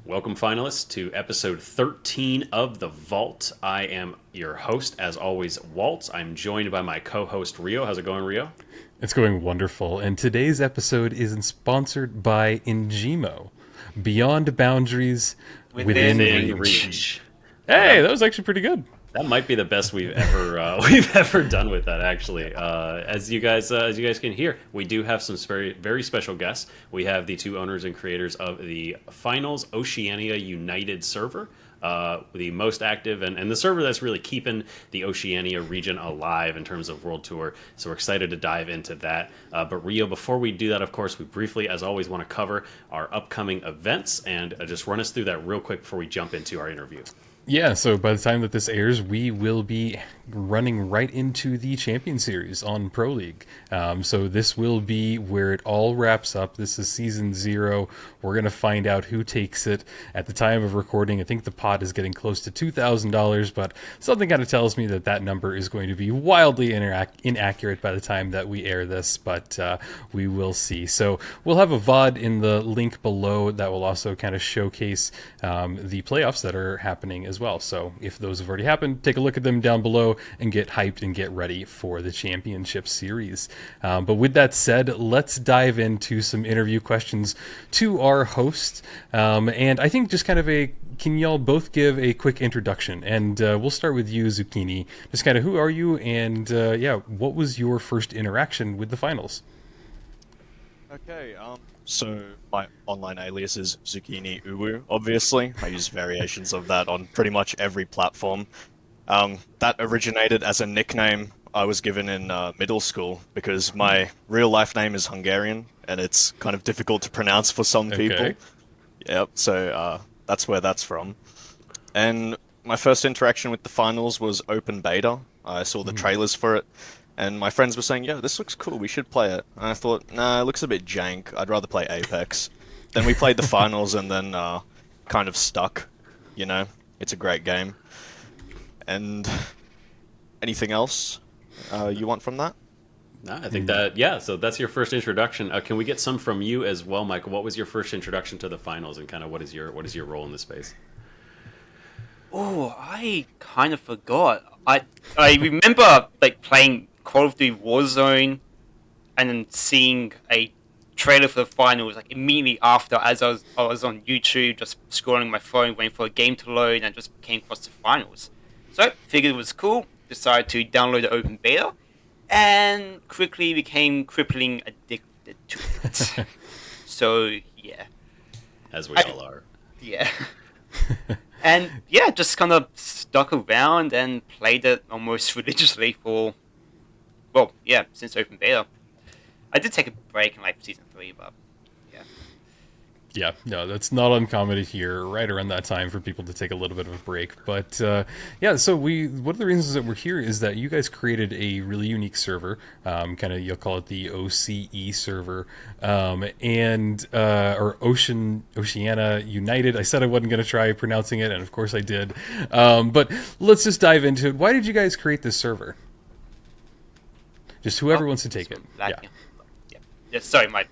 Welcome, finalists, to episode 13 of The Vault. I am your host, as always, Waltz. I'm joined by my co-host, Rio. How's it going, Rio? It's going wonderful, and today's episode is sponsored by Ingimo, Beyond Boundaries, Within Reach. Hey, that was actually pretty good. That might be the best we've ever done with that. Actually, as you guys can hear, we do have some very special guests. We have the two owners and creators of the Finals Oceania United server, the most active and the server that's really keeping the Oceania region alive in terms of World Tour. So we're excited to dive into that. But Rio, before we do that, of course, we briefly, as always, want to cover our upcoming events and just run us through that real quick before we jump into our interview. Yeah, so by the time that this airs, we will be running right into the Champion Series on Pro League. So this will be where it all wraps up. This is Season 0. We're going to find out who takes it. At the time of recording, I think the pot is getting close to $2,000, but something kind of tells me that that number is going to be wildly inaccurate by the time that we air this, but we will see. So we'll have a VOD in the link below that will also kind of showcase the playoffs that are happening as well. So if those have already happened, take a look at them down below and get hyped and get ready for the championship series. But with that said, let's dive into some interview questions to our host. And I think just kind of can y'all both give a quick introduction? And we'll start with you, Zucchiniii. Just kind of who are you? And what was your first interaction with the finals? Okay, so my online alias is Zucchiniii Uwu, obviously. I use variations of that on pretty much every platform. That originated as a nickname I was given in middle school because my real life name is Hungarian and it's kind of difficult to pronounce for some people. Yep, so that's where that's from. And my first interaction with the finals was open beta. I saw the trailers for it. And my friends were saying, yeah, this looks cool, we should play it. And I thought, nah, it looks a bit jank, I'd rather play Apex. Then we played the finals and then kind of stuck, you know? It's a great game. And anything else you want from that? No, I think that, yeah, so that's your first introduction. Can we get some from you as well, Michael? What was your first introduction to the finals and kind of what is your role in the space? Oh, I kind of forgot. I remember like playing Call of Duty Warzone and then seeing a trailer for the finals like immediately after as I was on YouTube just scrolling my phone waiting for a game to load and just came across the finals. So I figured it was cool, decided to download the open beta and quickly became crippling addicted to it. So yeah. As we all are. Yeah. And yeah, just kind of stuck around and played it almost religiously for, well, yeah, since open beta. I did take a break in like season 3, but yeah. Yeah, no, that's not uncommon to hear right around that time for people to take a little bit of a break. But yeah, so one of the reasons that we're here is that you guys created a really unique server, kind of you'll call it the OCE server, or Oceania United. I said I wasn't going to try pronouncing it, and of course I did. But let's just dive into it. Why did you guys create this server? Just whoever wants to take it. Yeah. Sorry, my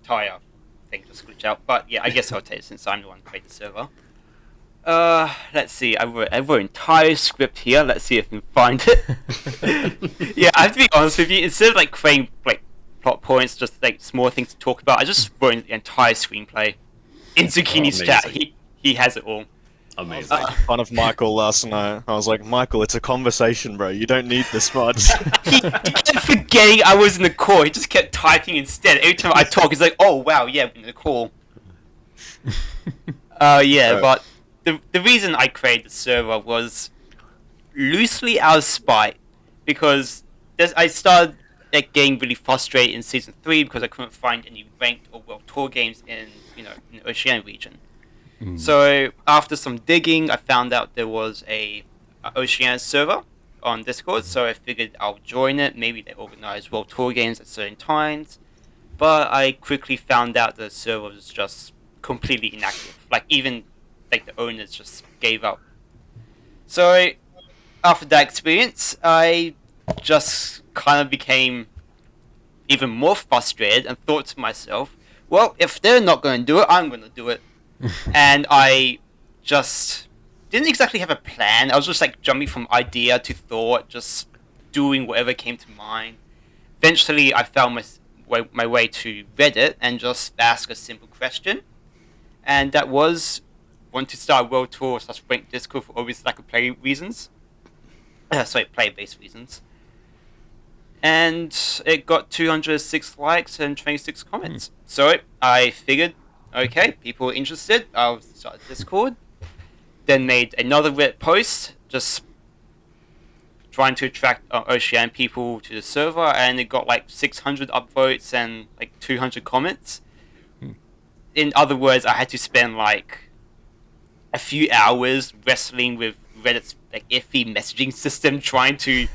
tire thing just glitched out. But yeah, I guess I'll take it since I'm the one who created the server. Let's see. I wrote an entire script here. Let's see if I can find it. Yeah, I have to be honest with you. Instead of like creating like plot points, just like small things to talk about, I just wrote the entire screenplay in Zucchinii's chat. He has it all. Amazing. I was making fun of Michael last night. I was like, Michael, it's a conversation, bro. You don't need this much. He kept forgetting I was in the call. He just kept typing instead. Every time I talk, he's like, oh, wow, yeah, I'm in the call. Yeah, but the reason I created the server was loosely out of spite. Because I started getting really frustrated in Season 3 because I couldn't find any ranked or World Tour games in the Oceania region. So after some digging, I found out there was a Oceania server on Discord, so I figured I'll join it. Maybe they organize World Tour games at certain times, but I quickly found out the server was just completely inactive. Like even like the owners just gave up. So after that experience, I just kind of became even more frustrated and thought to myself, well, if they're not going to do it, I'm going to do it. And I just didn't exactly have a plan. I was just like jumping from idea to thought, just doing whatever came to mind. Eventually, I found my way to Reddit and just ask a simple question. And that was, want to start a world tour / ranked Discord for obvious lack of play reasons. Play-based reasons. And it got 206 likes and 26 comments. So I figured, okay, people are interested. I'll start a Discord. Then made another Reddit post, just trying to attract Ocean people to the server, and it got like 600 upvotes and like 200 comments. In other words, I had to spend like a few hours wrestling with Reddit's like iffy messaging system, trying to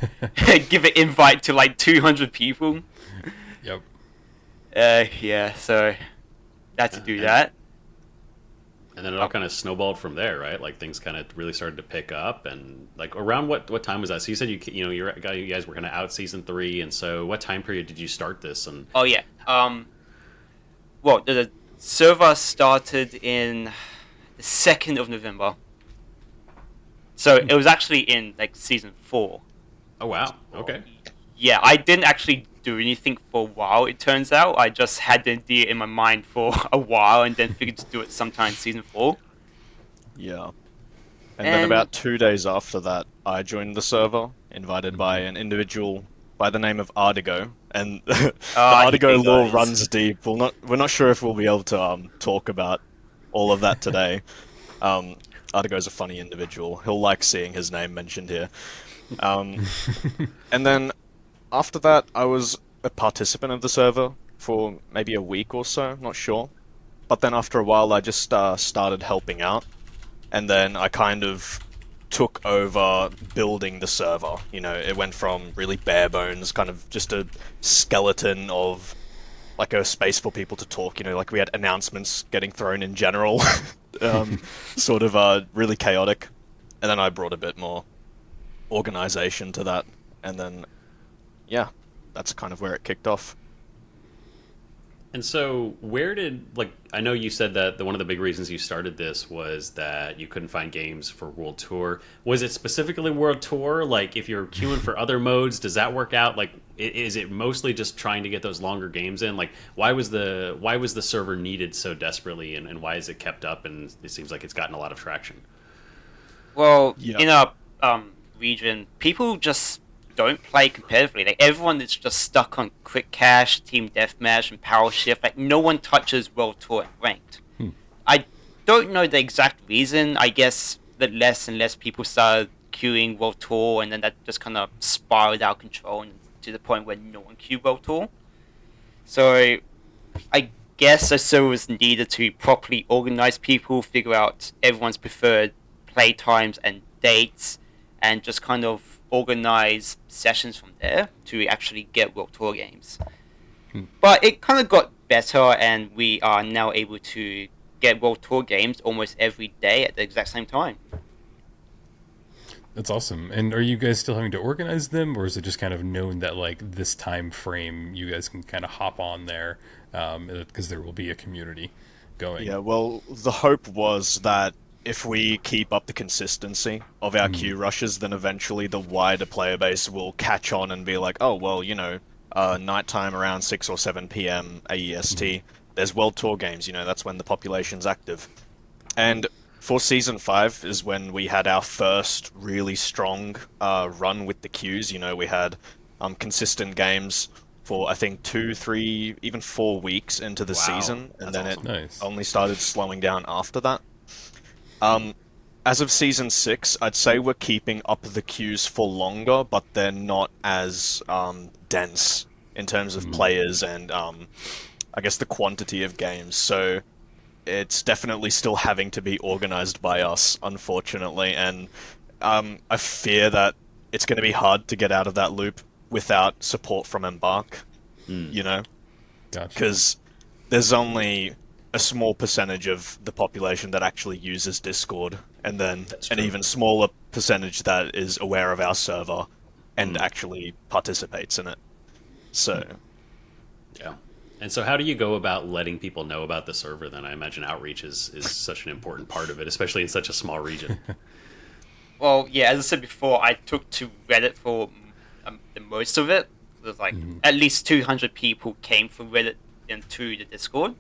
give an invite to like 200 people. Yep. Yeah, so I had to do that. And then it all kind of snowballed from there, right? Like things kind of really started to pick up, and like around what time was that? So you said you guys were kind of out season 3, and so what time period did you start this? And oh yeah, well the server started in the 2nd of November, so it was actually in like season 4. oh wow, okay. Yeah, I didn't actually do anything for a while, it turns out. I just had the idea in my mind for a while and then figured to do it sometime in season 4. Yeah. And then about 2 days after that, I joined the server, invited by an individual by the name of Ardigo. And the Ardigo lore runs deep. We're not sure if we'll be able to talk about all of that today. Ardigo's a funny individual. He'll like seeing his name mentioned here. And then after that, I was a participant of the server for maybe a week or so, not sure. But then after a while, I just started helping out. And then I kind of took over building the server. You know, it went from really bare bones, kind of just a skeleton of like a space for people to talk. You know, like we had announcements getting thrown in general, sort of really chaotic. And then I brought a bit more organization to that. And then, yeah, that's kind of where it kicked off. And so where did, like, I know you said that one of the big reasons you started this was that you couldn't find games for World Tour. Was it specifically World Tour? Like, if you're queuing for other modes, does that work out? Like, is it mostly just trying to get those longer games in? Like, why was the server needed so desperately, and why is it kept up? And it seems like it's gotten a lot of traction. Well, in our region, people just don't play competitively. Like, everyone is just stuck on quick cash, team deathmatch, and power shift. Like, no one touches World Tour and ranked. I don't know the exact reason. I guess that less and less people started queuing World Tour, and then that just kind of spiraled out of control and to the point where no one queued World Tour. So I guess a server was needed to properly organize people, figure out everyone's preferred play times and dates, and just kind of organize sessions from there to actually get World Tour games. But it kind of got better, and we are now able to get World Tour games almost every day at the exact same time. That's awesome. And are you guys still having to organize them, or is it just kind of known that like this time frame you guys can kind of hop on there because there will be a community going? Yeah, well, the hope was that if we keep up the consistency of our queue rushes, then eventually the wider player base will catch on and be like, oh, well, you know, nighttime around 6 or 7 p.m. AEST, there's World Tour games, you know, that's when the population's active. And for Season 5 is when we had our first really strong run with the queues. You know, we had consistent games for, I think, 2, 3, even 4 weeks into the season, and then awesome. it only started slowing down after that. As of Season 6, I'd say we're keeping up the queues for longer, but they're not as dense in terms of players and, I guess, the quantity of games. So it's definitely still having to be organized by us, unfortunately, and I fear that it's going to be hard to get out of that loop without support from Embark, you know? Gotcha. Because there's only a small percentage of the population that actually uses Discord, and then an even smaller percentage that is aware of our server and actually participates in it. So, yeah. And so, how do you go about letting people know about the server? Then I imagine outreach is such an important part of it, especially in such a small region. Well, yeah, as I said before, I took to Reddit for the most of it. There's like at least 200 people came from Reddit into the Discord.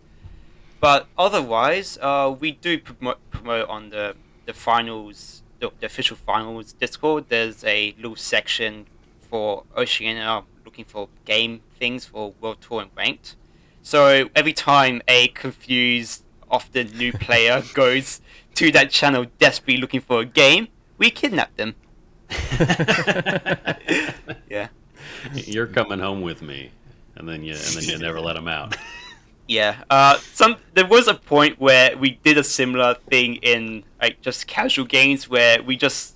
But otherwise, we do promote on the finals, the official finals Discord. There's a little section for Oceania looking for game things for World Tour and Ranked. So every time a confused, often new player goes to that channel desperately looking for a game, we kidnap them. Yeah. You're coming home with me, and then you never let them out. Yeah. There was a point where we did a similar thing in like just casual games where we just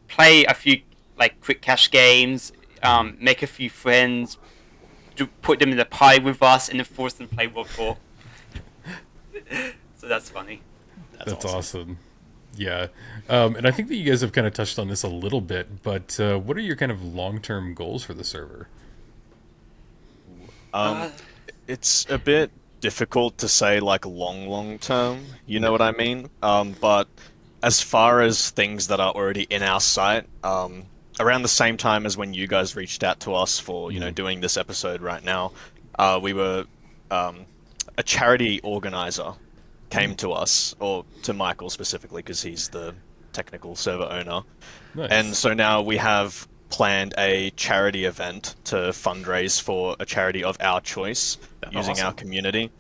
play a few like quick cash games, make a few friends, put them in the pie with us, and then force them to play World Tour. So that's funny. That's awesome. Yeah. And I think that you guys have kind of touched on this a little bit, but what are your kind of long-term goals for the server? It's a bit difficult to say like long term, you know what I mean? But as far as things that are already in our site, around the same time as when you guys reached out to us for, doing this episode right now, we were, a charity organizer came to us, or to Michael specifically, because he's the technical server owner. Nice. And so now we have planned a charity event to fundraise for a charity of our choice using our community.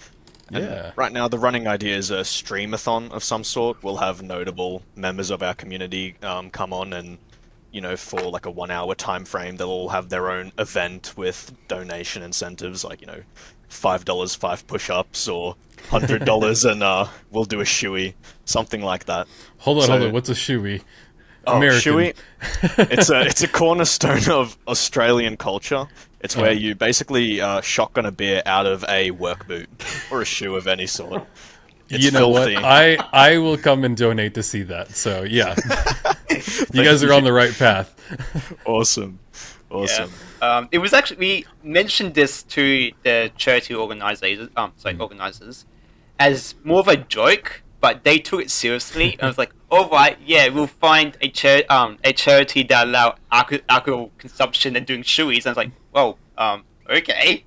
Yeah. And right now the running idea is a streamathon of some sort. We'll have notable members of our community come on and, for like a 1 hour time frame, they'll all have their own event with donation incentives, like, $5, 5 push-ups, or $100 and we'll do a shoey, something like that. Hold on. What's a shoey? Oh, American. shoey. It's a cornerstone of Australian culture. It's where you basically shotgun a beer out of a work boot or a shoe of any sort. It's filthy. What? I will come and donate to see that. So yeah, you guys are on the right path. Awesome. Yeah. It was actually, we mentioned this to the charity organizers, organizers, as more of a joke, but they took it seriously. And I was like, all right, yeah, we'll find a charity that allow alcohol consumption and doing shoeies. And I was like, well, okay.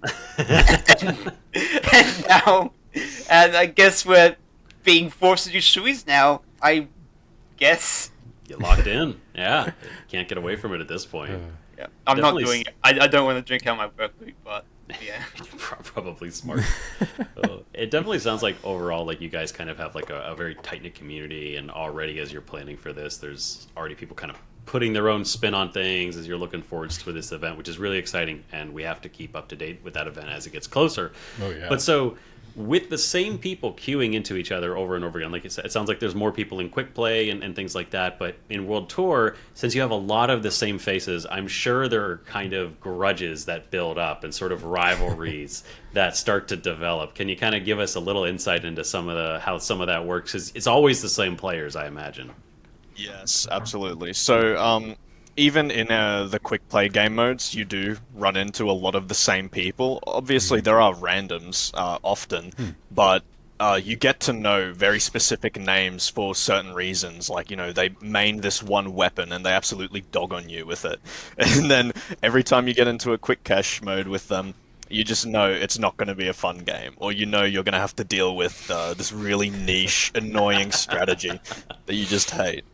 and I guess we're being forced to do shoeies now. I guess. Get locked in. Yeah, can't get away from it at this point. Yeah, I'm Definitely. not doing it. I don't want to drink out my work boot, but yeah. Probably smart. It definitely sounds like overall, like you guys kind of have like a very tight-knit community, and already as you're planning for this, there's already people kind of putting their own spin on things as you're looking forward to this event, which is really exciting, and we have to keep up to date with that event as it gets closer. Oh yeah. But so, with the same people queuing into each other over and over again, like it sounds like there's more people in quick play and things like that, but in World Tour, since you have a lot of the same faces, I'm sure there are kind of grudges that build up and sort of rivalries that start to develop. Can you kind of give us a little insight into how some of that works? 'Cause it's always the same players, I imagine. Yes, absolutely. So, even in the quick play game modes, you do run into a lot of the same people. Obviously, there are randoms often, but you get to know very specific names for certain reasons. Like, they main this one weapon and they absolutely dog on you with it. And then every time you get into a quick cache mode with them, you just know it's not going to be a fun game. Or you're going to have to deal with this really niche, annoying strategy that you just hate.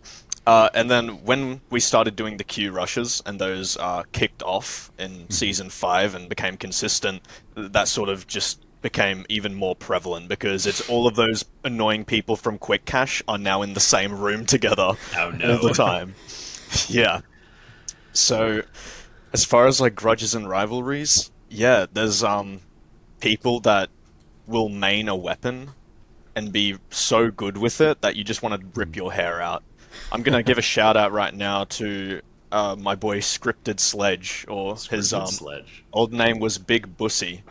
And then when we started doing the queue rushes and those kicked off in Season 5 and became consistent, that sort of just became even more prevalent because it's all of those annoying people from Quick Cache are now in the same room together all the time. Yeah. So, as far as like grudges and rivalries, yeah, there's people that will main a weapon and be so good with it that you just want to rip your hair out. I'm going to give a shout out right now to my boy Scripted Sledge, or his Sledge. Old name was Big Bussy.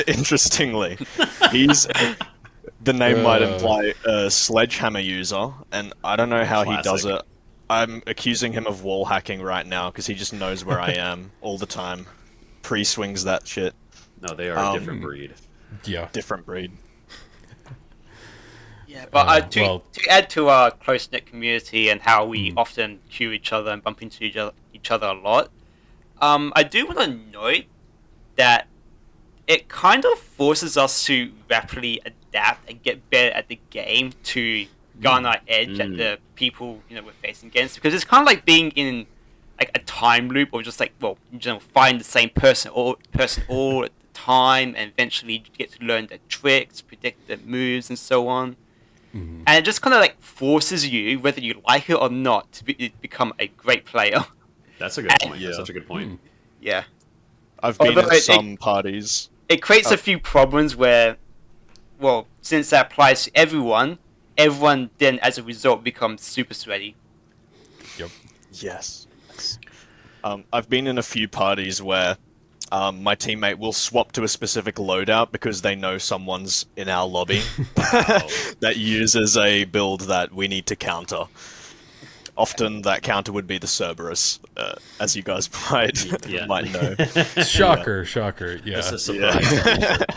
Interestingly, the name might imply a sledgehammer user, and I don't know how he does it. I'm accusing him of wall hacking right now because he just knows where I am all the time. Pre-swings that shit. No, they are a different breed. Yeah. Different breed. Yeah, but well- to add to our close knit community and how we often queue each other and bump into each other a lot, I do want to note that it kind of forces us to rapidly adapt and get better at the game to garner edge at the people we're facing against, because it's kind of like being in like a time loop, or just like find the same person all at the time, and eventually you get to learn the tricks, predict the moves, and so on. And it just kind of like forces you, whether you like it or not, to become a great player. That's a good point. Yeah. That's such a good point. Yeah. I've been Although in some parties. It creates a few problems where, well, since that applies to everyone then as a result becomes super sweaty. Yep. Yes. I've been in a few parties where my teammate will swap to a specific loadout because they know someone's in our lobby that uses a build that we need to counter. Often that counter would be the Cerberus, as you guys might know. Shocker, yeah. It's a surprise.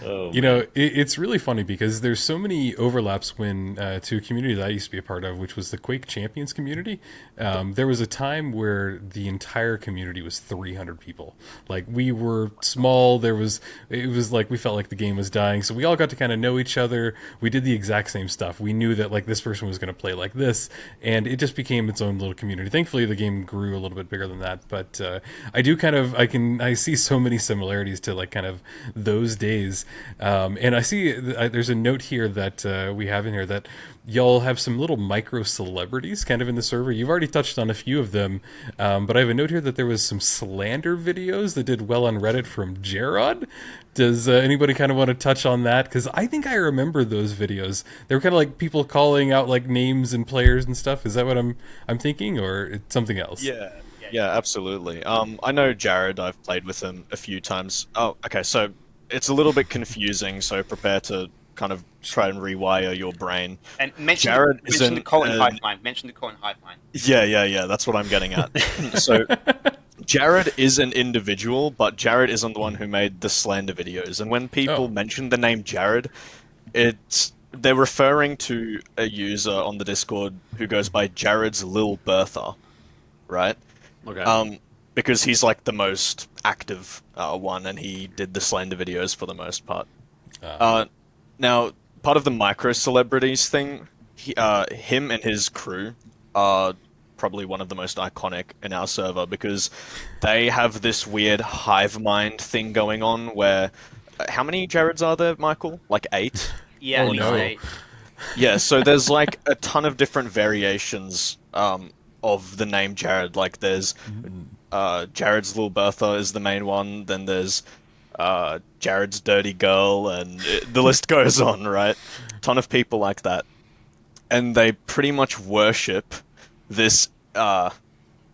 Oh, You know, it's really funny because there's so many overlaps when to a community that I used to be a part of, which was the Quake Champions community. There was a time where the entire community was 300 people. Like, we were small. It was like we felt like the game was dying, so we all got to kind of know each other. We did the exact same stuff. We knew that like this person was going to play like this, and it just became its own little community. Thankfully, the game grew a little bit bigger than that, but I see so many similarities to like kind of those days. And I see there's a note here that we have in here that y'all have some little micro celebrities kind of in the server. You've already touched on a few of them, but I have a note here that there was some slander videos that did well on Reddit from Jared. Does anybody kind of want to touch on that? Because I think I remember those videos. They were kind of like people calling out like names and players and stuff. Is that what I'm thinking, or it's something else? Yeah, absolutely. I know Jared. I've played with him a few times. Oh, okay. So it's a little bit confusing. So prepare to kind of try and rewire your brain. And mention the Colin Hive line. Mention the Colin Hive line. Yeah. That's what I'm getting at. So Jared is an individual, but Jared isn't the one who made the slander videos. And when people mention the name Jared, they're referring to a user on the Discord who goes by Jared's Lil Bertha, right? Okay. Because he's like the most active one, and he did the slander videos for the most part. Now, part of the micro celebrities thing, him and his crew are probably one of the most iconic in our server because they have this weird hive mind thing going on where how many Jareds are there, Michael? Like 8? Yeah, at least no. 8. Yeah, so there's like a ton of different variations of the name Jared. Like there's Jared's Little Bertha is the main one, then there's Jared's Dirty Girl, and the list goes on, right? A ton of people like that. And they pretty much worship this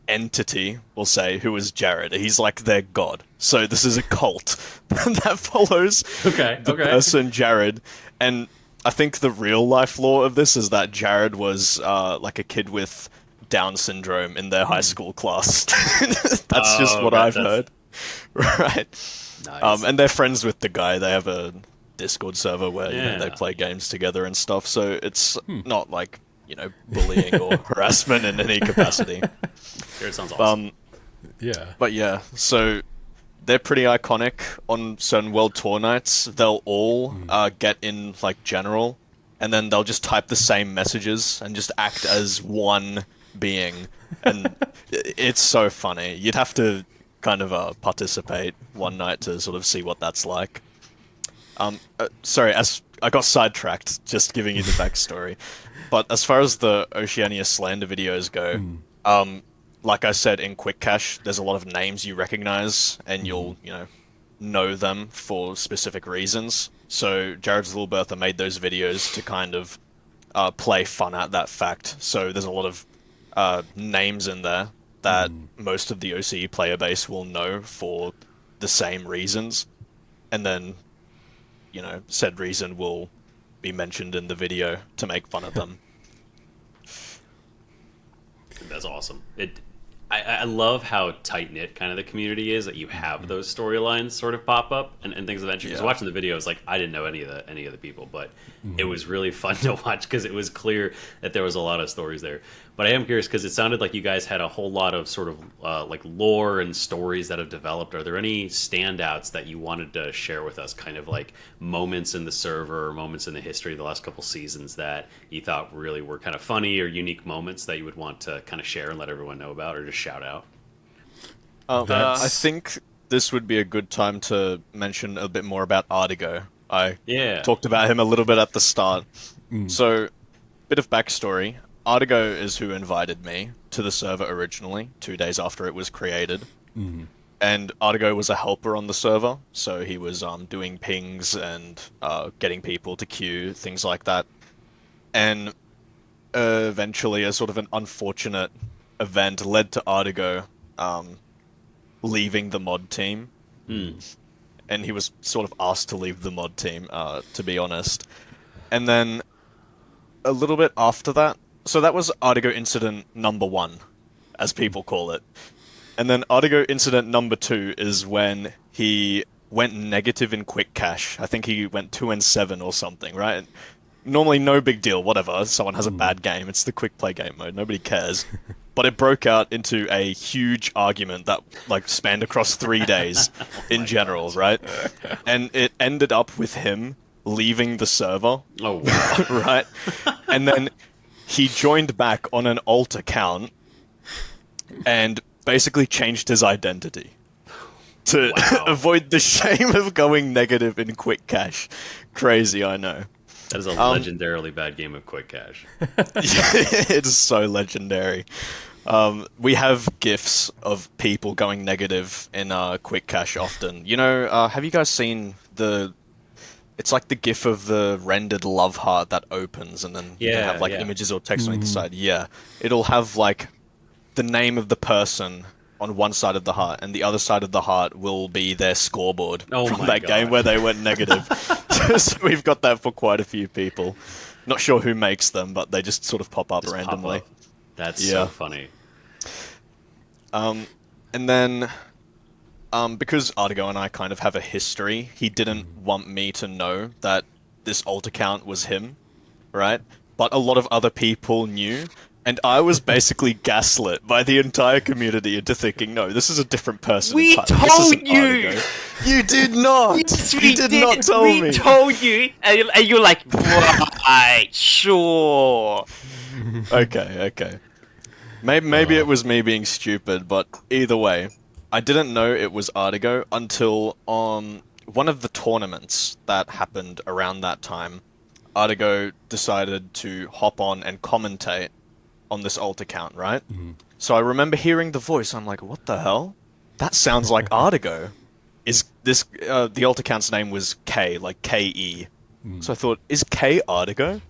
entity, we'll say, who is Jared. He's like their god. So this is a cult that follows the person Jared. And I think the real life lore of this is that Jared was like a kid with Down syndrome in their high school class. That's just what I've heard. Right. Nice. And they're friends with the guy. They have a Discord server where you know, they play games together and stuff. So it's not like, you know, bullying or harassment in any capacity. It sounds awesome. Yeah. But yeah, so they're pretty iconic on certain world tour nights. They'll all get in like general, and then they'll just type the same messages and just act as one being, and it's so funny. You'd have to kind of participate one night to sort of see what that's like. Sorry, as I got sidetracked just giving you the backstory. But as far as the Oceania slander videos go, like I said, in Quick Cache, there's a lot of names you recognize, and you'll, know them for specific reasons. So Jared's Little Bertha made those videos to kind of play fun at that fact. So there's a lot of names in there that most of the OCE player base will know for the same reasons. And then, said reason will be mentioned in the video to make fun of them. That's awesome. I love how tight knit kind of the community is, that you have those storylines sort of pop up and things of that nature. Because watching the videos, like I didn't know any of the people, but it was really fun to watch because it was clear that there was a lot of stories there. But I am curious because it sounded like you guys had a whole lot of sort of like lore and stories that have developed. Are there any standouts that you wanted to share with us, kind of like moments in the server or moments in the history of the last couple seasons that you thought really were kind of funny or unique moments that you would want to kind of share and let everyone know about, or just shout out? I think this would be a good time to mention a bit more about Artigo. I talked about him a little bit at the start. So, bit of backstory. Artigo is who invited me to the server originally, 2 days after it was created. And Artigo was a helper on the server, so he was doing pings and getting people to queue, things like that. And eventually, a sort of an unfortunate event led to Artigo leaving the mod team. And he was sort of asked to leave the mod team, to be honest. And then a little bit after that, so that was Artigo incident number 1, as people call it. And then Artigo incident number 2 is when he went negative in quick cash. I think he went 2 and 7 or something, right? Normally no big deal, whatever. Someone has a bad game. It's the quick play game mode. Nobody cares. But it broke out into a huge argument that like spanned across 3 days in general, right? And it ended up with him leaving the server. Oh, wow. Right? And then he joined back on an alt account and basically changed his identity to avoid the shame of going negative in quick cash. Crazy, I know. That is a legendarily bad game of quick cash. It's so legendary. We have GIFs of people going negative in quick cash often. You know, have you guys seen it's like the GIF of the rendered love heart that opens and then you can have like images or text on either side. Yeah. It'll have like the name of the person on one side of the heart, and the other side of the heart will be their scoreboard from that game where they went negative. So we've got that for quite a few people. Not sure who makes them, but they just sort of pop up randomly. That's so funny. And then, because Artigo and I kind of have a history, he didn't want me to know that this alt account was him, right? But a lot of other people knew, and I was basically gaslit by the entire community into thinking, no, this is a different person. We told you! Artigo. You did not! Yes, you did not tell me! We told you! And you're like, right, sure. Okay. Maybe it was me being stupid, but either way, I didn't know it was Artigo until on one of the tournaments that happened around that time. Artigo decided to hop on and commentate on this alt account, right? So I remember hearing the voice. I'm like, what the hell? That sounds like Artigo. Is this the alt account's name was K, like K-E. So I thought, is K Artigo?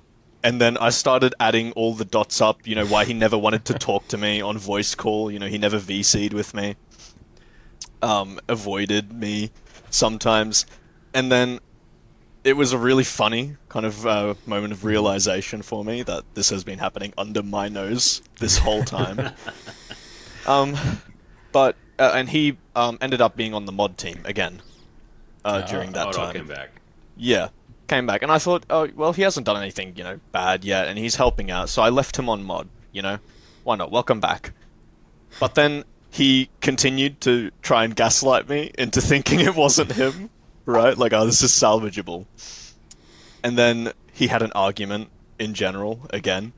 And then I started adding all the dots up, you know, why he never wanted to talk to me on voice call, you know, he never VC'd with me. Avoided me sometimes. And then it was a really funny kind of moment of realization for me that this has been happening under my nose this whole time. And he ended up being on the mod team again during that time. Came back. Yeah, came back. And I thought, oh, well, he hasn't done anything, you know, bad yet, and he's helping out. So I left him on mod, you know. Why not? Welcome back. But then he continued to try and gaslight me into thinking it wasn't him. Right? Like, oh, this is salvageable. And then he had an argument in general again.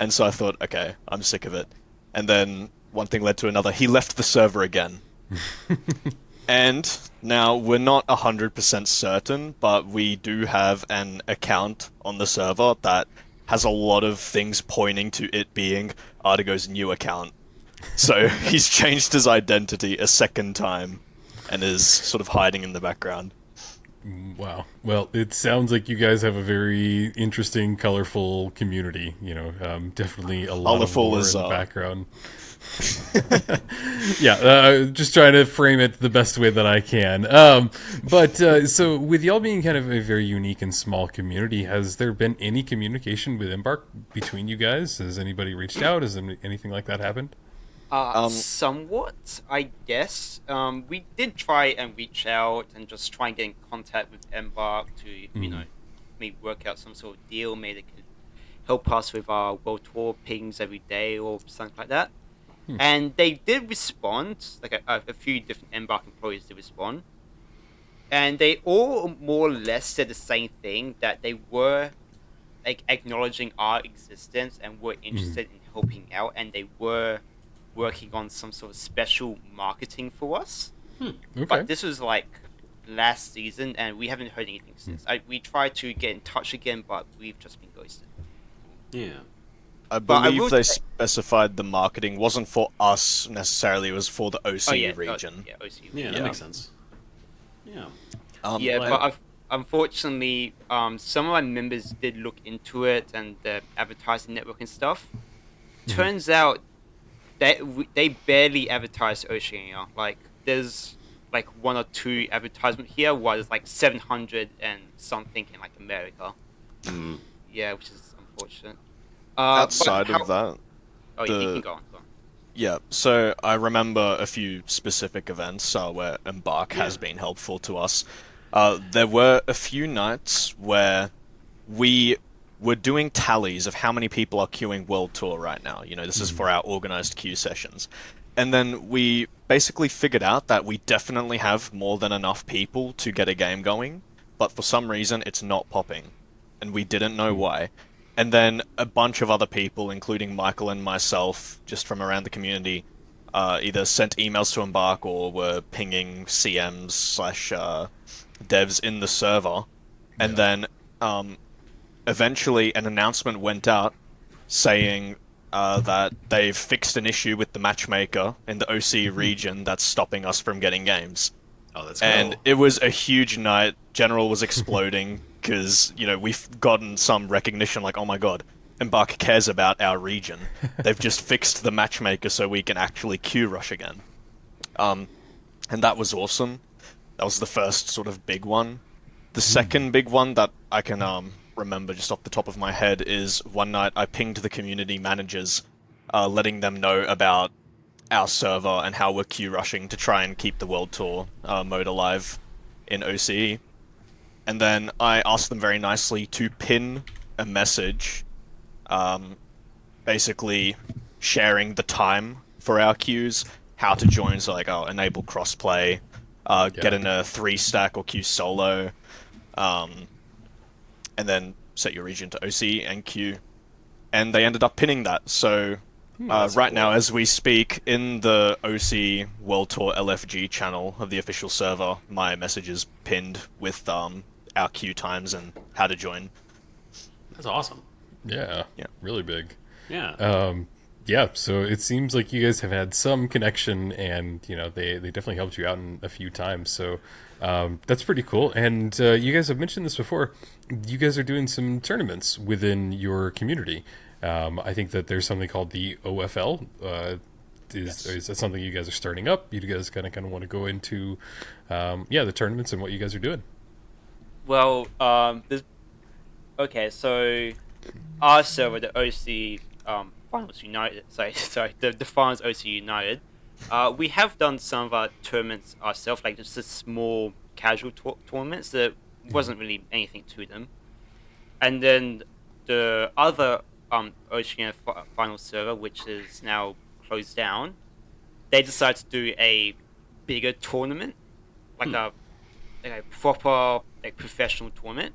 And so I thought, okay, I'm sick of it. And then one thing led to another. He left the server again. And now we're not 100% certain, but we do have an account on the server that has a lot of things pointing to it being Artigo's new account. So he's changed his identity a second time and is sort of hiding in the background. Wow. Well, it sounds like you guys have a very interesting, colorful community. You know, definitely a lot of lore in the background. Yeah, just trying to frame it the best way that I can. So with y'all being kind of a very unique and small community, has there been any communication with Embark between you guys? Has anybody reached out? Has anything like that happened? Somewhat, I guess. We did try and reach out and just try and get in contact with Embark to, maybe work out some sort of deal. Maybe they could help us with our World Tour pings every day or something like that. And they did respond. Like a few different Embark employees did respond, and they all more or less said the same thing, that they were like acknowledging our existence and were interested in helping out, and they were working on some sort of special marketing for us. Okay. But this was like last season, and we haven't heard anything since. We tried to get in touch again, but we've just been ghosted. Yeah. I But I believe will they say- specified the marketing wasn't for us necessarily, it was for the OCE region. Yeah, OCE. Yeah, that makes sense. Yeah. Yeah, Like- but unfortunately, some of my members did look into it and the advertising network and stuff. Turns out that they barely advertise Oceania. Like, there's like one or two advertisement here, while there's like 700 and something in like America. Yeah, which is unfortunate. Outside of that, Oh, yeah, you can go on. yeah, so I remember a few specific events where Embark has been helpful to us. There were a few nights where we were doing tallies of how many people are queuing World Tour right now. This is for our organized queue sessions. And then we basically figured out that we definitely have more than enough people to get a game going, but for some reason it's not popping. And we didn't know why. And then a bunch of other people, including Michael and myself, just from around the community, either sent emails to Embark or were pinging CMs/devs in the server. And then eventually an announcement went out saying that they've fixed an issue with the matchmaker in the OC region that's stopping us from getting games. Oh, that's cool. And it was a huge night. General was exploding because, we've gotten some recognition like, oh my god, Embark cares about our region. They've just fixed the matchmaker so we can actually queue rush again. And that was awesome. That was the first sort of big one. The second big one that I can remember just off the top of my head is one night I pinged the community managers, letting them know about our server and how we're queue rushing to try and keep the World Tour mode alive in OCE. And then I asked them very nicely to pin a message, basically sharing the time for our queues, how to join, so like, enable crossplay, get in a 3-stack or queue solo, and then set your region to OC and queue. And they ended up pinning that, so right now, as we speak, in the OC World Tour LFG channel of the official server, my message is pinned with our queue times and how to join. That's awesome. Yeah. Yeah. Really big. Yeah. Yeah, so it seems like you guys have had some connection, and they definitely helped you out a few times. So that's pretty cool. And you guys have mentioned this before. You guys are doing some tournaments within your community. I think that there's something called the OFL. Is that something you guys are starting up? You guys kind of want to go into the tournaments and what you guys are doing? Well, so our server, the OC Finals United, the Finals OC United, we have done some of our tournaments ourselves, like just a small casual tournaments that wasn't really anything to them. And then the other Oceania Final server, which is now closed down, they decided to do a bigger tournament, like a proper professional tournament.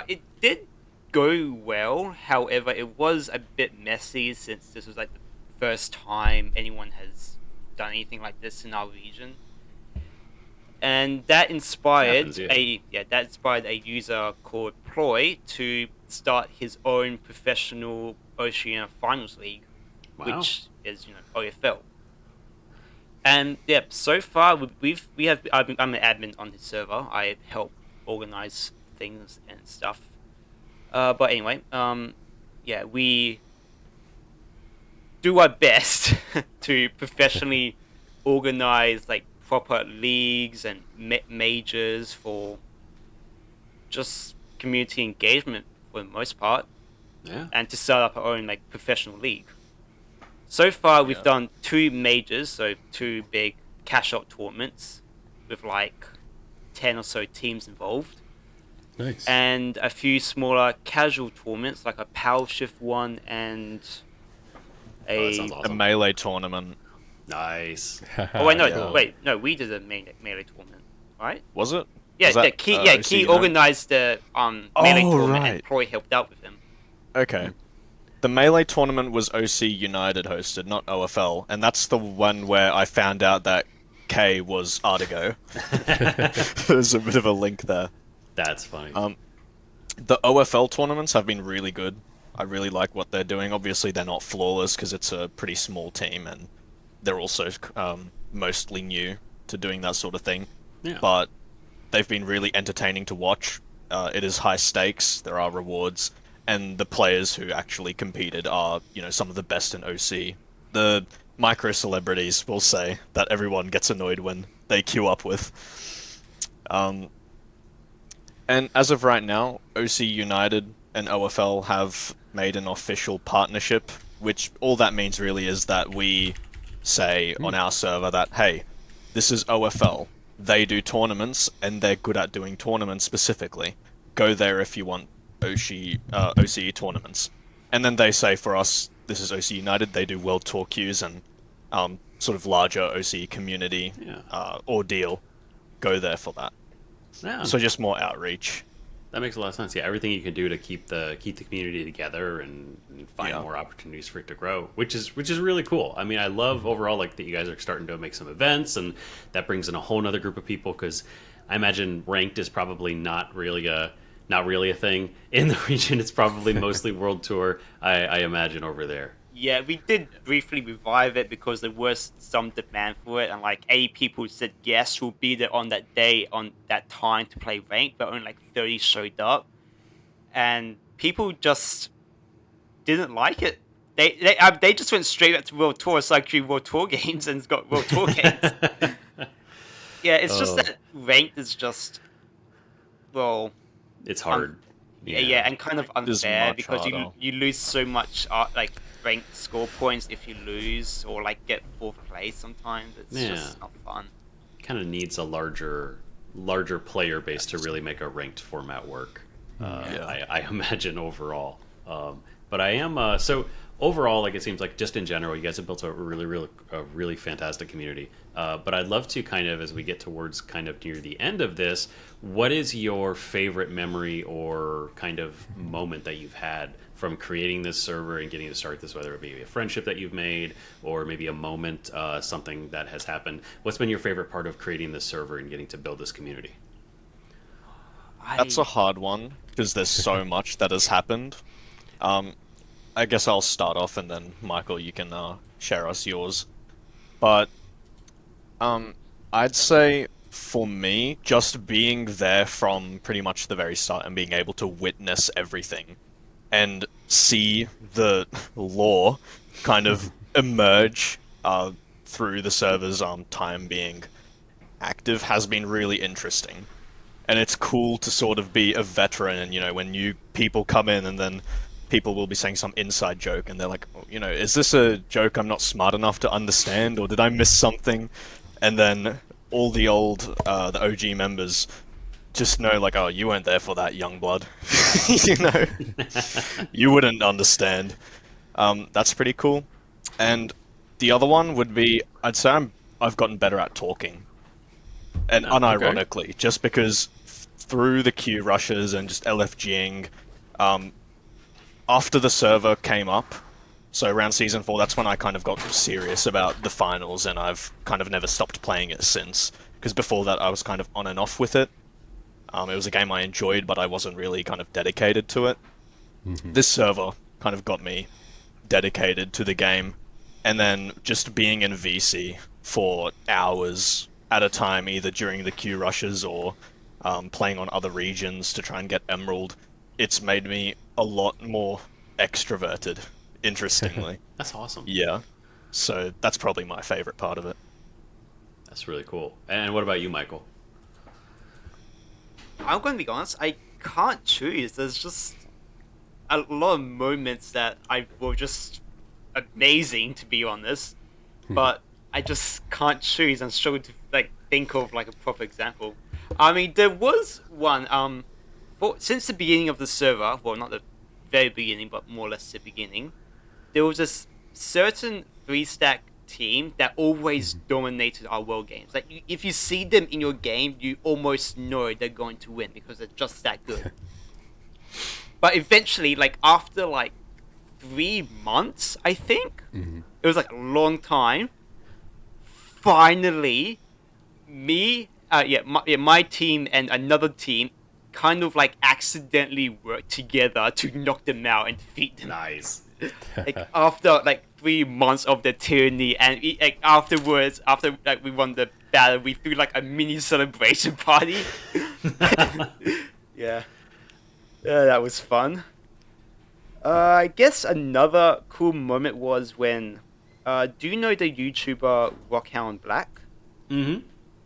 It did go well, however, it was a bit messy since this was like the first time anyone has done anything like this in our region. And that inspired a user called Ploy to start his own professional Oceania Finals League, which is OFL. And so far I'm an admin on his server. I help organize things and stuff. But anyway, we do our best to professionally organize like proper leagues and majors for just community engagement for the most part. Yeah. And to set up our own like professional league. So far, we've Yeah. done 2 majors, so 2 big cash-out tournaments with like 10 or so teams involved, Nice. and a few smaller casual tournaments like a power shift one and Oh, that sounds a. A awesome. melee tournament. Nice. Oh wait, no, Yeah. wait, no, we did a melee tournament, right? Was it? Yeah, Was that, yeah. Key, OCE Key United? organized the melee Oh, tournament, right. and Ploy helped out with him. Okay. The melee tournament was OC United hosted, not OFL, and that's the one where I found out that K was Artigo. There's a bit of a link there. That's funny. The OFL tournaments have been really good. I really like what they're doing. Obviously, they're not flawless because it's a pretty small team, and they're also mostly new to doing that sort of thing. Yeah. But they've been really entertaining to watch. It is high stakes. There are rewards, and the players who actually competed are, some of the best in OC. The micro celebrities, will say, that everyone gets annoyed when they queue up with. And as of right now, OC United and OFL have made an official partnership, which all that means really is that we say on our server that, hey, this is OFL. They do tournaments, and they're good at doing tournaments specifically. Go there if you want OCE tournaments. And then they say for us, this is OC United, they do World Tour queues and sort of larger OCE community ordeal. Go there for that. Yeah. So just more outreach. That makes a lot of sense. Yeah, everything you can do to keep the community together and find Yeah. more opportunities for it to grow, which is really cool. I mean, I love overall like that you guys are starting to make some events, and that brings in a whole other group of people, because I imagine ranked is probably not really a thing in the region. It's probably mostly World Tour. I imagine over there. Yeah, we did briefly revive it because there was some demand for it, and like 80 people said yes, will be there on that day, on that time to play ranked, but only like 30 showed up, and people just didn't like it. They just went straight up to World Tour, so like World Tour games, and got World Tour games. Yeah, it's just Oh. that ranked is just, well, It's hard. yeah, and kind of It is unfair much because harder. you lose so much like ranked score points if you lose, or like get 4th place sometimes. It's just not fun. Kind of needs a larger player base to really make a ranked format work. I imagine overall. But I am so overall, like it seems like just in general, you guys have built a really fantastic community. But I'd love to kind of, as we get towards kind of near the end of this, what is your favorite memory or kind of moment that you've had from creating this server and getting to start this, whether it be a friendship that you've made or maybe a moment, something that has happened? What's been your favorite part of creating this server and getting to build this community? That's a hard one, because there's so much that has happened. I guess I'll start off, and then Michael, you can share us yours. But I'd say for me, just being there from pretty much the very start and being able to witness everything and see the lore kind of emerge through the server's time being active has been really interesting. And it's cool to sort of be a veteran, and when new people come in, and then people will be saying some inside joke, and they're like, is this a joke I'm not smart enough to understand, or did I miss something? And then all the the OG members just know, like, oh, you weren't there for that, young blood. You wouldn't understand. That's pretty cool. And the other one would be, I'd say I've gotten better at talking. And unironically, just because through the queue rushes and just LFGing, after the server came up, so around Season 4, that's when I kind of got serious about the finals, and I've kind of never stopped playing it since. Because before that, I was kind of on and off with it. It was a game I enjoyed, but I wasn't really kind of dedicated to it. This server kind of got me dedicated to the game, and then just being in VC for hours at a time, either during the queue rushes or playing on other regions to try and get Emerald, it's made me a lot more extroverted, interestingly. That's awesome. Yeah. So that's probably my favorite part of it. That's really cool. And what about you, Michael? I'm going to be honest, I can't choose. There's just a lot of moments that I will just amazing, to be honest. But I just can't choose. I'm struggling to like think of like a proper example. I mean, there was one since the beginning of the server. Well, not the very beginning, but more or less the beginning. There was a certain 3-stack team that always dominated our world games. Like, if you see them in your game, you almost know they're going to win because they're just that good. But eventually, like, after, like, 3 months, I think, it was, like, a long time, finally, my team and another team kind of, like, accidentally worked together to knock them out and defeat them. Nice. Like, after, like, 3 months of the tyranny, and like, afterwards, after like we won the battle, we threw like a mini celebration party. Yeah, that was fun. I guess another cool moment was when, do you know the YouTuber Rockhound Black? Mm-hmm.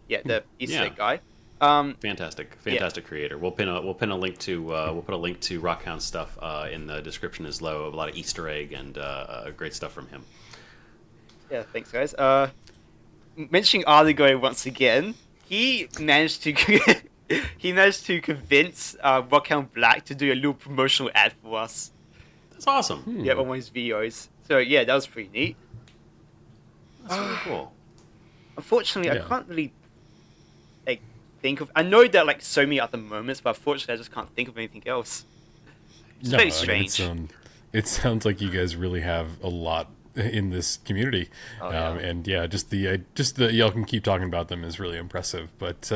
Yeah, the Easter egg guy. Fantastic creator. We'll put a link to Rockhound stuff in the description as low. A lot of Easter egg and great stuff from him. Yeah, thanks guys. Mentioning Ardigo once again, he managed to convince Rockhound Black to do a little promotional ad for us. That's awesome. Yeah, on one of his videos. So yeah, that was pretty neat. That's really cool. Unfortunately, I can't really like think of. I know there are like so many other moments, but unfortunately, I just can't think of anything else. It's very strange. It sounds like you guys really have a lot in this community, and yeah, just the y'all can keep talking about them is really impressive. But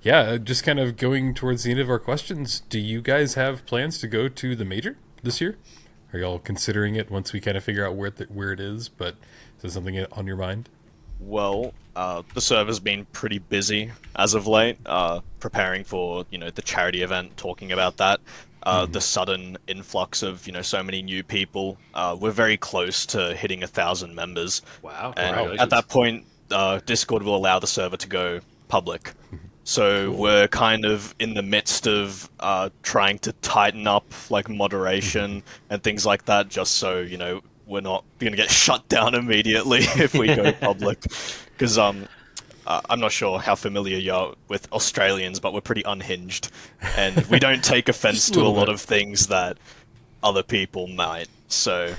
yeah, just kind of going towards the end of our questions. Do you guys have plans to go to the major this year? Are y'all considering it once we kind of figure out where it is? But is there something on your mind? Well, the server's been pretty busy as of late, preparing for, the charity event, talking about that. The sudden influx of, so many new people. We're very close to hitting 1,000 members. Wow. And at that point, Discord will allow the server to go public. So we're kind of in the midst of trying to tighten up like moderation and things like that, just so, we're not going to get shut down immediately if we go public. Because I'm not sure how familiar you are with Australians, but we're pretty unhinged. And we don't take offense to a lot of things that other people might. So,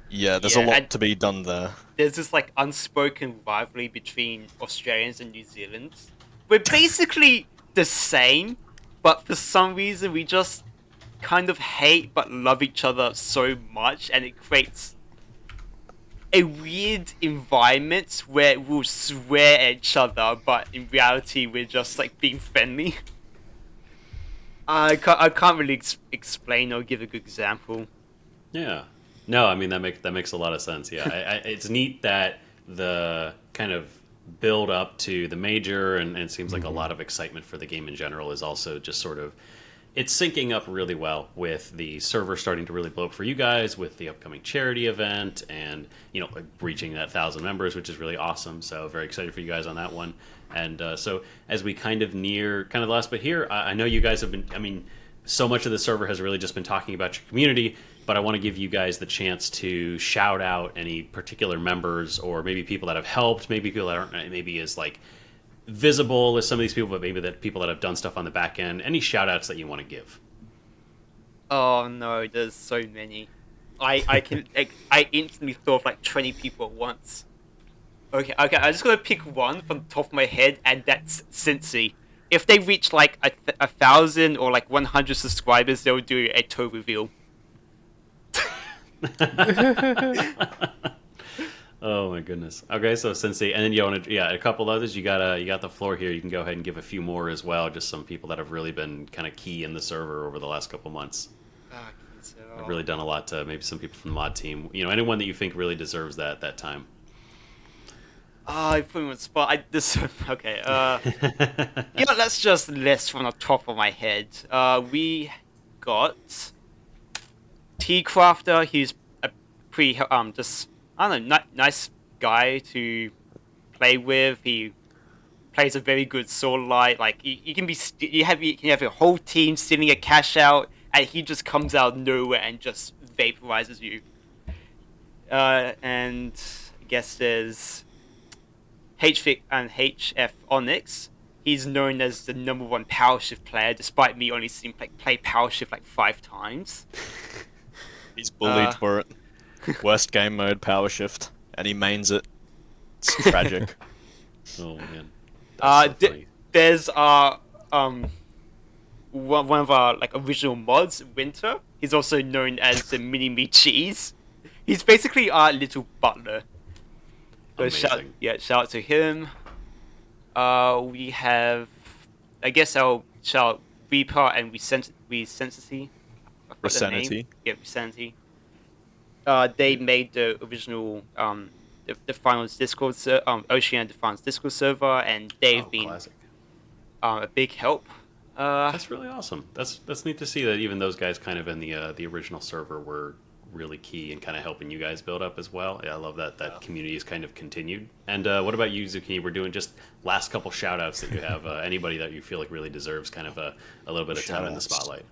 yeah, there's a lot to be done there. There's this like unspoken rivalry between Australians and New Zealanders. We're basically the same, but for some reason we just kind of hate but love each other so much, and it creates a weird environment where we'll swear at each other, but in reality we're just like being friendly. I can't really explain or give a good example. Yeah. No, I mean that makes a lot of sense. Yeah, it's neat that the kind of build up to the major and it seems like a lot of excitement for the game in general is also just sort of it's syncing up really well with the server starting to really blow up for you guys with the upcoming charity event and like reaching that 1,000 members, which is really awesome. So very excited for you guys on that one. And so as we kind of near kind of the last bit here, I know you guys have been. I mean, so much of the server has really just been talking about your community, but I want to give you guys the chance to shout out any particular members or maybe people that have helped, maybe people that aren't maybe as like visible as some of these people, but maybe that people that have done stuff on the back end. Any shout outs that you want to give? Oh no, there's so many. I can I instantly thought of like 20 people at once. Okay, I just gotta pick one from the top of my head, and that's Cincy. If they reach like 1,000 or like 100 subscribers, they'll do a toe reveal. Oh my goodness. Okay, so Cincy, and then you want to, a couple others. You got the floor here. You can go ahead and give a few more as well. Just some people that have really been kind of key in the server over the last couple months. I've really done a lot to maybe some people from the mod team. Anyone that you think really deserves that time. I put him on the spot. Okay. Let's just list from the top of my head. We got T Crafter. He's a pretty just I don't know, nice guy to play with. He plays a very good sword light. Like you can have your whole team stealing a cash out, and he just comes out of nowhere and just vaporizes you. And I guess there's HF Onyx. He's known as the #1 Power Shift player, despite me only seeing play Power Shift like 5 times. He's bullied for it. Worst game mode, Power Shift, and he mains it. It's tragic. Oh man. That's so funny. There's one of our like original mods, Winter. He's also known as the Mini Me Cheese. He's basically our little butler. So shout out to him. We have, I guess I'll shout Reaper and Recency. Yeah, Recency. They made the original the finals Discord OCE and the finals Discord server, and they've been a big help. That's really awesome. That's neat to see that even those guys kind of in the original server were really key in kind of helping you guys build up as well. Yeah, I love that community has kind of continued. And what about you, Zucchini? We're doing just last couple shout outs that you have. Anybody that you feel like really deserves kind of a little bit of time in the spotlight.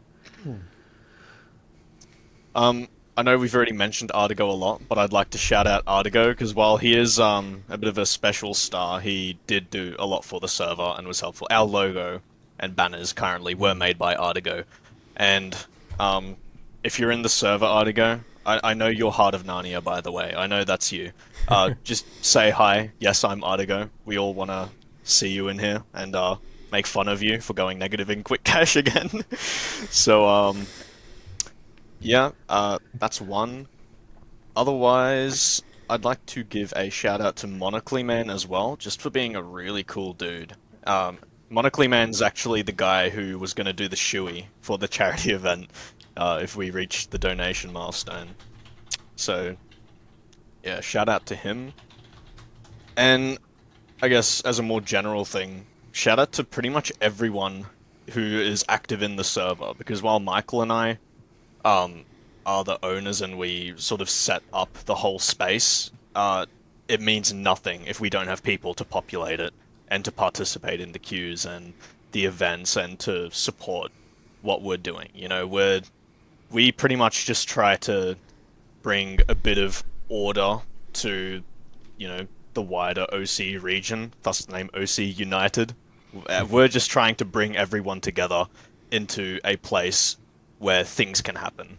I know we've already mentioned Artigo a lot, but I'd like to shout out Artigo because while he is a bit of a special star, he did do a lot for the server and was helpful. Our logo and banners currently were made by Artigo. And if you're in the server, Artigo, I know you're Heart of Narnia, by the way. I know that's you. Just say hi. Yes, I'm Artigo. We all want to see you in here and make fun of you for going negative in Quick Cash again. So, yeah, that's one. Otherwise, I'd like to give a shout out to Monocly Man as well, just for being a really cool dude. Monocly Man's actually the guy who was going to do the shoey for the charity event if we reach the donation milestone. So, yeah, shout out to him. And I guess as a more general thing, shout out to pretty much everyone who is active in the server, because while Michael and I are the owners and we sort of set up the whole space, it means nothing if we don't have people to populate it and to participate in the queues and the events and to support what we're doing. You know, we pretty much just try to bring a bit of order to, you know, the wider OC region, thus the name OC United. We're just trying to bring everyone together into a place where things can happen.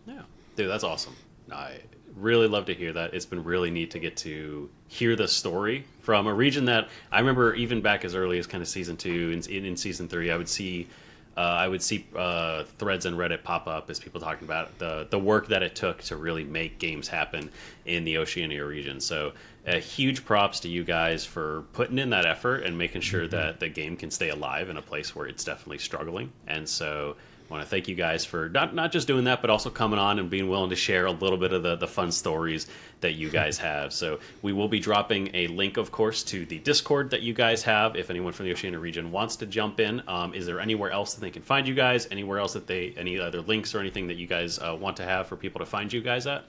Yeah, dude, that's awesome. I really love to hear that. It's been really neat to get to hear the story from a region that I remember even back as early as kind of season 2 in season 3. I would see threads on Reddit pop up as people talking about the work that it took to really make games happen in the Oceania region. So a huge props to you guys for putting in that effort and making sure that the game can stay alive in a place where it's definitely struggling. And so I want to thank you guys for not just doing that, but also coming on and being willing to share a little bit of the fun stories that you guys have. So we will be dropping a link, of course, to the Discord that you guys have. If anyone from the Oceania region wants to jump in, is there anywhere else that they can find you guys? Anywhere else that any other links or anything that you guys want to have for people to find you guys at?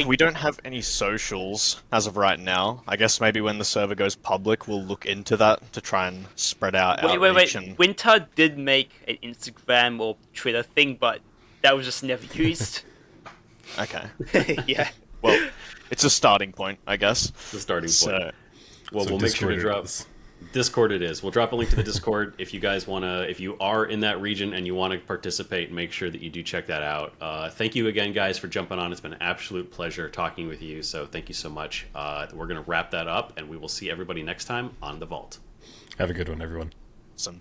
We don't have any socials as of right now. I guess maybe when the server goes public, we'll look into that to try and spread out outreach. Wait. Winter did make an Instagram or Twitter thing, but that was just never used. Okay. Yeah. Well, it's a starting point, I guess. The starting point. So, well, we'll make sure to drop Discord. It is. We'll drop a link to the Discord if you guys want to. If you are in that region and you want to participate, make sure that you do check that out. Thank you again, guys, for jumping on. It's been an absolute pleasure talking with you. So thank you so much. We're gonna wrap that up, and we will see everybody next time on the Vault. Have a good one, everyone. Awesome.